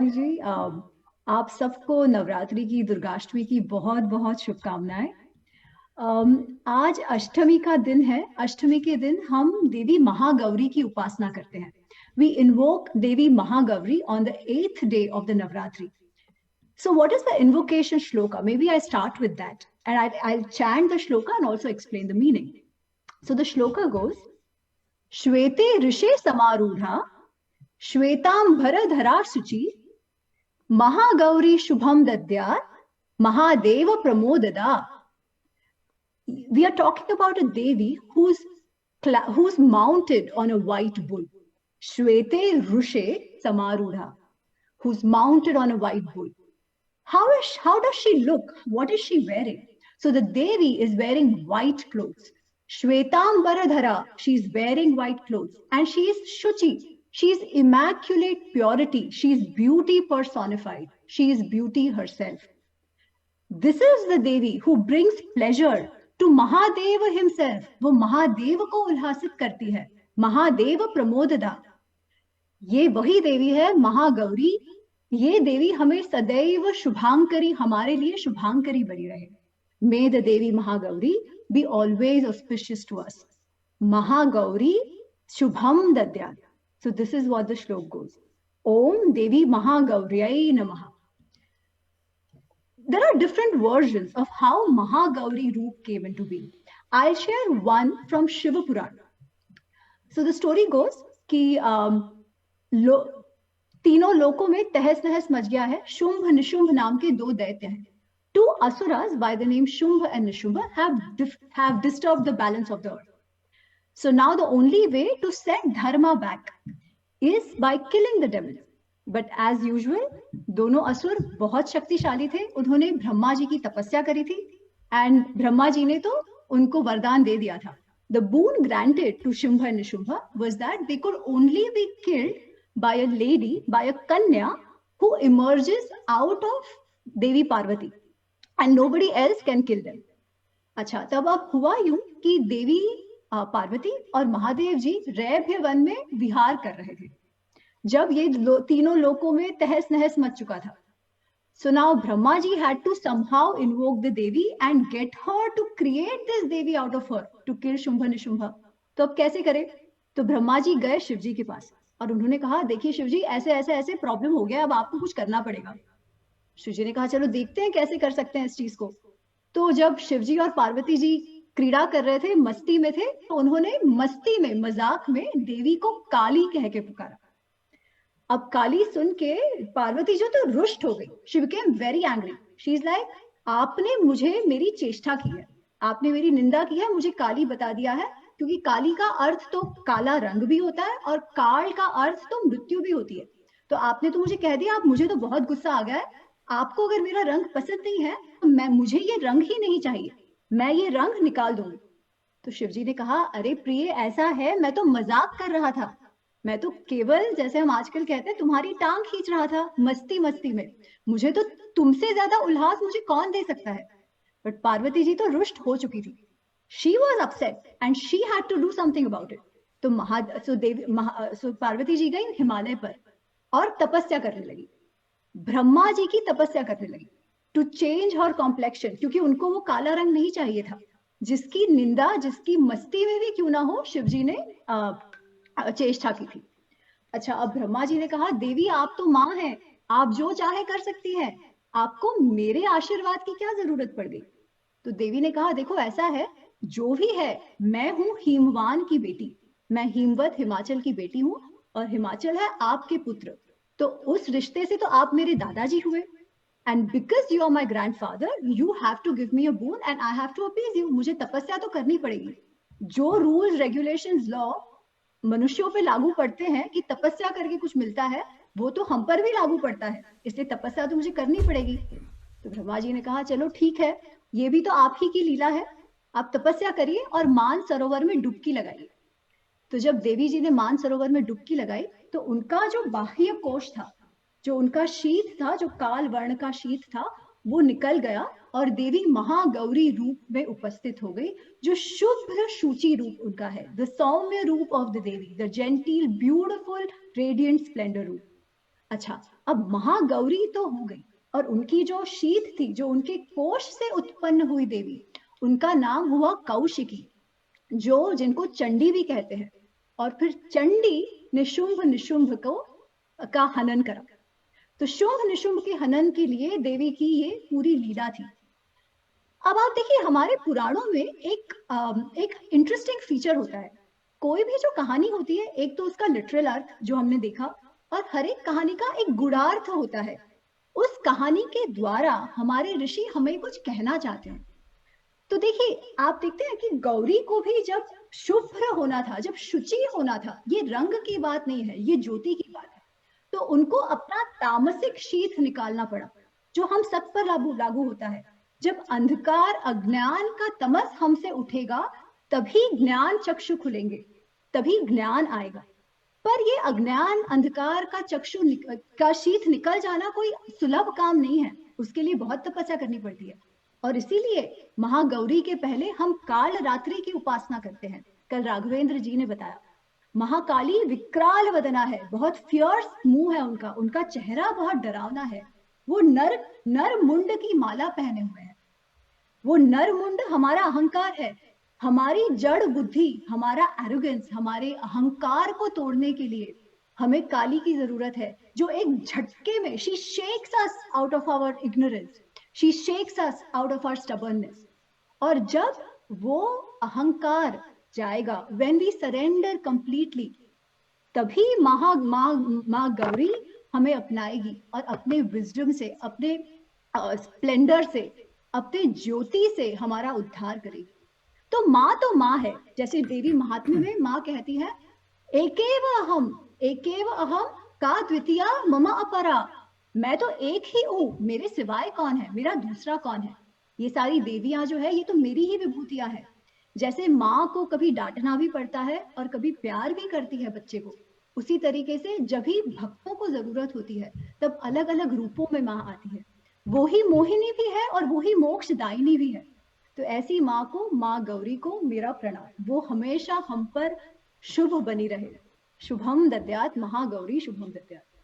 जी आप सबको नवरात्रि की दुर्गाष्टमी की बहुत बहुत शुभकामनाएं। आज अष्टमी का दिन है। अष्टमी के दिन हम देवी महागौरी की उपासना करते हैं। We invoke Devi Mahagauri on the 8th day of the Navratri. So what is the invocation shloka? Maybe I start with that and I'll chant the shloka and also explain the meaning. So the shloka goes, Shwete rishe samarudha, Shvetambara suchi, Mahagauri Shubham Dadya, Mahadeva Pramodada. We are talking about a Devi who's mounted on a white bull. Shwete Rushe Samarudha, who's mounted on a white bull. How does she look? What is she wearing? So the Devi is wearing white clothes. Shvetambaradhara, she's wearing white clothes. And she is Shuchi. She is immaculate purity. She is beauty personified. She is beauty herself. This is the Devi who brings pleasure to Mahadeva himself. वो महादेव को उल्लासित करती है. महादेव प्रमोददा. ये वही देवी है महागौरी. ये देवी हमें सदैव शुभांकरी, हमारे लिए शुभांकरी बनी रहे. May the Devi Mahagauri be always auspicious to us. Mahagauri Shubham Dadyat. So this is what the shlok goes. Om Devi Mahagauriyai Namaha. There are different versions of how Mahagauri Roop came into being. I'll share one from Shiva Purana. So the story goes कि तीनों लोकों में तहस नहस much गया है. शुंभ निशुंभ नाम के दो दैत्य हैं. Two asuras by the name Shumbha and Nishumbha have disturbed the balance of the earth. So now the only way to set dharma back is by killing the devils. But as usual, दोनों असुर बहुत शक्तिशाली थे. उन्होंने ब्रह्मा जी की तपस्या करी थी and ब्रह्मा जी ने तो उनको वरदान दे दिया था. The boon granted to Shumbha and Nishumbha was that they could only be killed by a lady, by a kanya who emerges out of Devi Parvati. And nobody else can kill them. अच्छा, तब अब हुआ यूं कि देवी पार्वती और महादेव जी Raibhya one में विहार कर रहे थे जब ये तीनों लोकों में तहस नहस मच चुका था. So now Brahma ji had to somehow invoke the Devi and get her to create this Devi out of her to kill Shumbha Nishumbha. तो अब कैसे करे? तो ब्रह्मा जी गए शिव जी के पास और उन्होंने कहा, देखिए शिव जी, ऐसे ऐसे ऐसे प्रॉब्लम हो गया, अब आपको कुछ करना पड़ेगा. शिव जी ने कहा, चलो देखते हैं कैसे कर सकते हैं इस चीज को. तो जब शिव जी और पार्वती जी क्रीड़ा कर रहे थे, मस्ती में थे, तो उन्होंने मस्ती में, मजाक में देवी को काली कह के पुकारा. अब काली सुन के पार्वती जो तो रुष्ट हो गई. She became very angry. She is like, आपने मुझे मेरी चेष्टा की है, आपने मेरी निंदा की है, मुझे काली बता दिया है. क्योंकि काली का अर्थ तो काला रंग भी होता है और काल का अर्थ तो मृत्यु भी होती है. तो आपने तो मुझे कह दिया. आप मुझे तो बहुत गुस्सा आ गया है. आपको अगर मेरा रंग पसंद नहीं है तो मुझे ये रंग ही नहीं चाहिए, मैं ये रंग निकाल दूंगी. तो शिव जी ने कहा, अरे प्रिय, ऐसा है, मैं तो मजाक कर रहा था, मैं तो केवल, जैसे हम आजकल कहते हैं, तुम्हारी टांग खींच रहा था मस्ती मस्ती में. मुझे तो तुमसे ज्यादा उल्लास मुझे कौन दे सकता है. बट पार्वती जी तो रुष्ट हो चुकी थी. She was upset and she had to do something about it. तो पार्वती जी गई हिमालय पर और तपस्या करने लगी. ब्रह्मा जी की तपस्या करने लगी टू चेंज हर कॉम्प्लेक्शन, क्योंकि उनको वो काला रंग नहीं चाहिए था. जिसकी निंदा, जिसकी मस्ती में भी क्यों ना हो, शिव जी ने चेष्टा की थी. अच्छा, अब ब्रह्मा जी ने कहा, देवी आप तो माँ हैं, आप जो चाहे कर सकती हैं, आपको मेरे आशीर्वाद की क्या जरूरत पड़ गई. तो देवी ने कहा, देखो ऐसा है, जो भी है, मैं हूँ हिमवान की बेटी, मैं हिमवत हिमाचल की बेटी हूँ और हिमाचल है आपके पुत्र. तो उस रिश्ते से तो आप मेरे दादाजी हुए. And because you are my grandfather, you have to give me a boon and I have to appease you. मुझे तपस्या तो करनी पड़ेगी. जो रूल्स, रेगुलेशंस, लॉ मनुष्यों पे लागू पड़ते हैं कि तपस्या करके कुछ मिलता है, वो तो हम पर भी लागू पड़ता है, इसलिए तपस्या तो मुझे करनी पड़ेगी. तो ब्रह्मा जी ने कहा, चलो ठीक है, ये भी तो आप ही की लीला है, आप तपस्या करिए और मान सरोवर में डुबकी लगाइए. तो जब देवी जी ने मान सरोवर में डुबकी लगाई तो उनका जो बाह्य कोश था, जो उनका शीत था, जो काल वर्ण का शीत था, वो निकल गया और देवी महागौरी रूप में उपस्थित हो गई, जो शुभ्र शुचि रूप उनका है. The saumya roop of the Devi, the gentle, beautiful, radiant, splendour roop. अच्छा, अब महागौरी तो हो गई, और उनकी जो शीत थी, जो उनके कोष से उत्पन्न हुई देवी, उनका नाम हुआ कौशिकी, जो जिनको चंडी भी कहते हैं। और फिर चंडी ने शुंभ निशुंभ को का हनन करा। तो शुंभ निशुंभ के हनन के लिए देवी की ये पूरी लीला थी। अब आप देखिए, हमारे पुराणों में एक इंटरेस्टिंग फीचर होता है। कोई भी जो कहानी होती है, एक तो उसका लिटरल अर्थ जो हमने देखा, और हर एक कहानी का एक गुणार्थ होता है। उस कहानी के द्वारा हमारे ऋषि हमें कुछ कहना चाहते हैं। तो देखिए, आप देखते हैं कि गौरी को भी जब शुभ्र होना था, जब शुचि होना था, ये रंग की बात नहीं है, ये ज्योति की बात है, तो उनको अपना तामसिक शीत निकालना पड़ा, जो हम सब पर लागू होता है। जब अंधकार, अज्ञान का तमस हमसे उठेगा, तभी ज्ञान चक्षु खुलेंगे, तभी ज्ञान आएगा। पर ये अज्ञान, अंधकार का चक्षु का शीत निकल जाना कोई सुलभ काम नहीं है, उसके लिए बहुत तपस्या करनी पड़ती है। और इसीलिए महागौरी के पहले हम काल रात्रि की उपासना करते हैं। कल राघवेंद्र जी ने बताया, महाकाली विकराल वदना है, बहुत फियर्स मुंह है उनका, उनका चेहरा बहुत डरावना है। वो नर मुंड की माला पहने हुए हैं। वो नर मुंड हमारा अहंकार है, हमारी जड़ बुद्धि, हमारा एरोगेंस, हमारे अहंकार को तोड़ने के लिए हमें काली की जरूरत है, जो एक झटके में she shakes us out of our ignorance, she shakes us out of our stubbornness. और जब वो अहंकार जाएगा, when we surrender completely, तभी माँ गौरी हमें अपनाएगी और अपने विजडम से, अपने स्प्लेंडर से, अपने ज्योति से हमारा उद्धार करेगी। तो माँ है, जैसे देवी महात्म्य में माँ कहती है, एकेव अहम का द्वितीया मम अपरा, मैं तो एक ही हूँ, मेरे सिवाय कौन है, मेरा दूसरा कौन है। ये सारी देवियां जो है, ये तो मेरी ही विभूतियां है। जैसे माँ को कभी डांटना भी पड़ता है और कभी प्यार भी करती है बच्चे को, उसी तरीके से जब भी भक्तों को जरूरत होती है, तब अलग अलग रूपों में माँ आती है। वो ही मोहिनी भी है और वो ही मोक्षदायिनी भी है। तो ऐसी माँ को, माँ गौरी को मेरा प्रणाम, वो हमेशा हम पर शुभ बनी रहे। शुभम दद्यात् महागौरी शुभम दद्यात्।